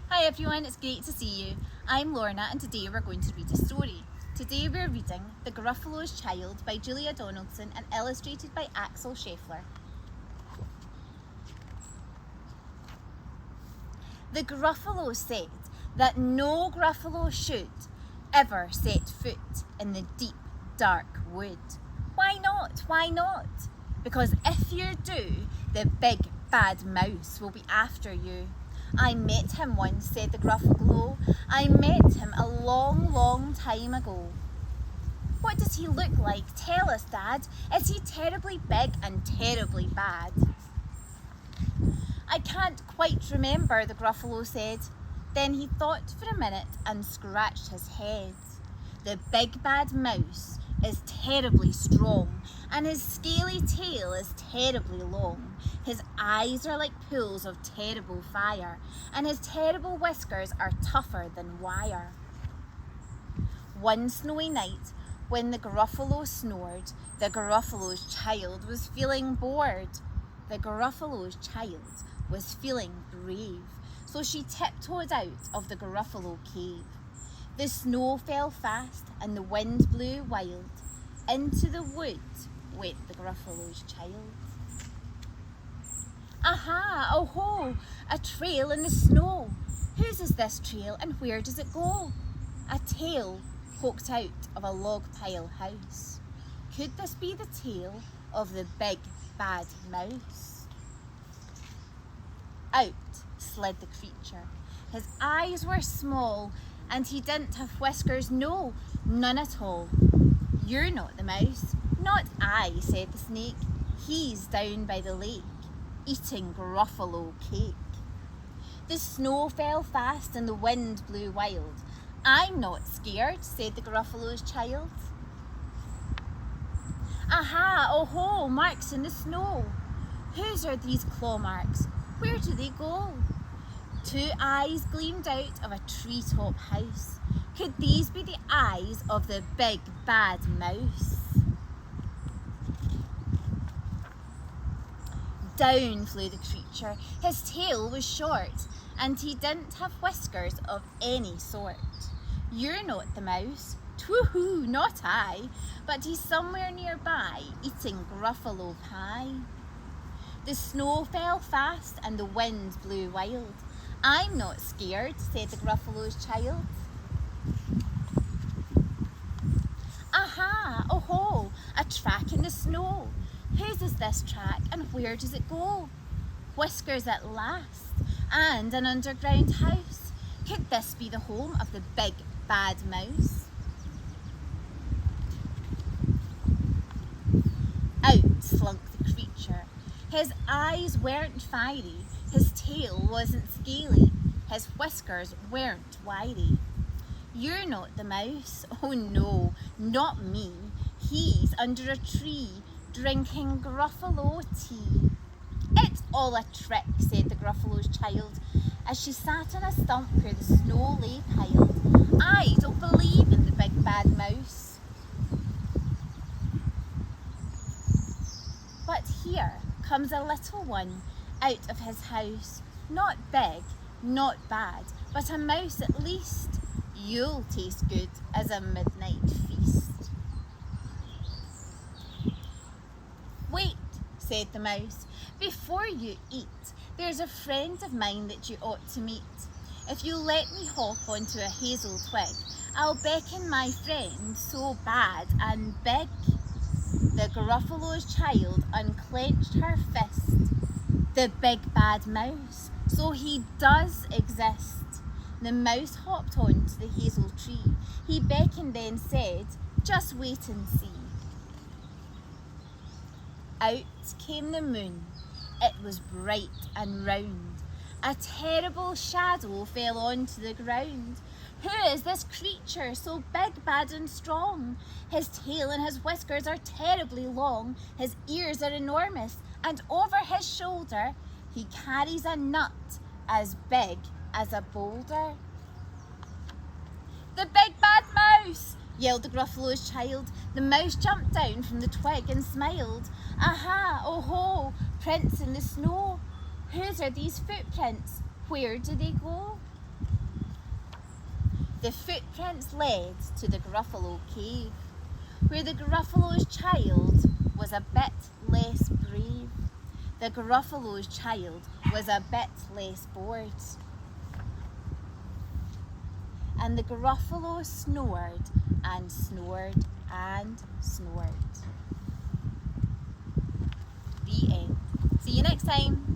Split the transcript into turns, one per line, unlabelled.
Hi everyone, it's great to see you. I'm Lorna and today we're going to read a story. Today we're reading The Gruffalo's Child by Julia Donaldson and illustrated by Axel Scheffler. The Gruffalo said that no Gruffalo should ever set foot in the deep, dark wood. Why not? Why not? Because if you do, the big bad mouse will be after you. I met him once, said the Gruffalo. I met him a long, long time ago. What does he look like? Tell us, Dad. Is he terribly big and terribly bad? I can't quite remember, the Gruffalo said. Then he thought for a minute and scratched his head. The big bad mouse is terribly strong, and his scaly tail is terribly long. His eyes are like pools of terrible fire, and his terrible whiskers are tougher than wire. One snowy night, when the Gruffalo snored, the Gruffalo's child was feeling bored. The Gruffalo's child was feeling brave, so she tiptoed out of the Gruffalo cave. The snow fell fast and the wind blew wild. Into the wood went the Gruffalo's child. Aha, oh ho, a trail in the snow. Whose is this trail and where does it go? A tail poked out of a log pile house. Could this be the tail of the big bad mouse? Out slid the creature. His eyes were small and he didn't have whiskers, no, none at all. You're not the mouse. Not I, said the snake. He's down by the lake, eating Gruffalo cake. The snow fell fast and the wind blew wild. I'm not scared, said the Gruffalo's child. Aha, oh ho, marks in the snow. Whose are these claw marks? Where do they go? Two eyes gleamed out of a treetop house. Could these be the eyes of the big bad mouse? Down flew the creature. His tail was short and he didn't have whiskers of any sort. You're not the mouse. Twoo-hoo, not I. But he's somewhere nearby eating Gruffalo pie. The snow fell fast and the wind blew wild. I'm not scared, said the Gruffalo's child. Aha, oh ho, a track in the snow. Whose is this track and where does it go? Whiskers at last, and an underground house. Could this be the home of the big bad mouse? Out slunk the creature. His eyes weren't fiery, his tail wasn't scaly, his whiskers weren't wiry. You're not the mouse. Oh no, not me. He's under a tree, drinking Gruffalo tea. It's all a trick, said the Gruffalo's child, as she sat on a stump where the snow lay piled. I don't believe in the big bad mouse. But here comes a little one out of his house, not big, not bad, but a mouse at least. You'll taste good as a midnight feast. Wait, said the mouse, before you eat, there's a friend of mine that you ought to meet. If you let me hop onto a hazel twig, I'll beckon my friend so bad and big. The Gruffalo's child unclenched her fist. The big bad mouse, so he does exist. The mouse hopped onto the hazel tree. He beckoned then said, just wait and see. Out came the moon. It was bright and round. A terrible shadow fell onto the ground. Who is this creature so big, bad and strong? His tail and his whiskers are terribly long. His ears are enormous, and over his shoulder he carries a nut as big as a boulder. The big bad mouse, yelled the Gruffalo's child. The mouse jumped down from the twig and smiled. Aha, oh ho, Footprints in the snow. Whose are these footprints? Where do they go? The footprints led to the Gruffalo cave, where the Gruffalo's child was a bit less brave. The Gruffalo's child was a bit less bored. And the Gruffalo snored and snored and snored. The end. See you next time.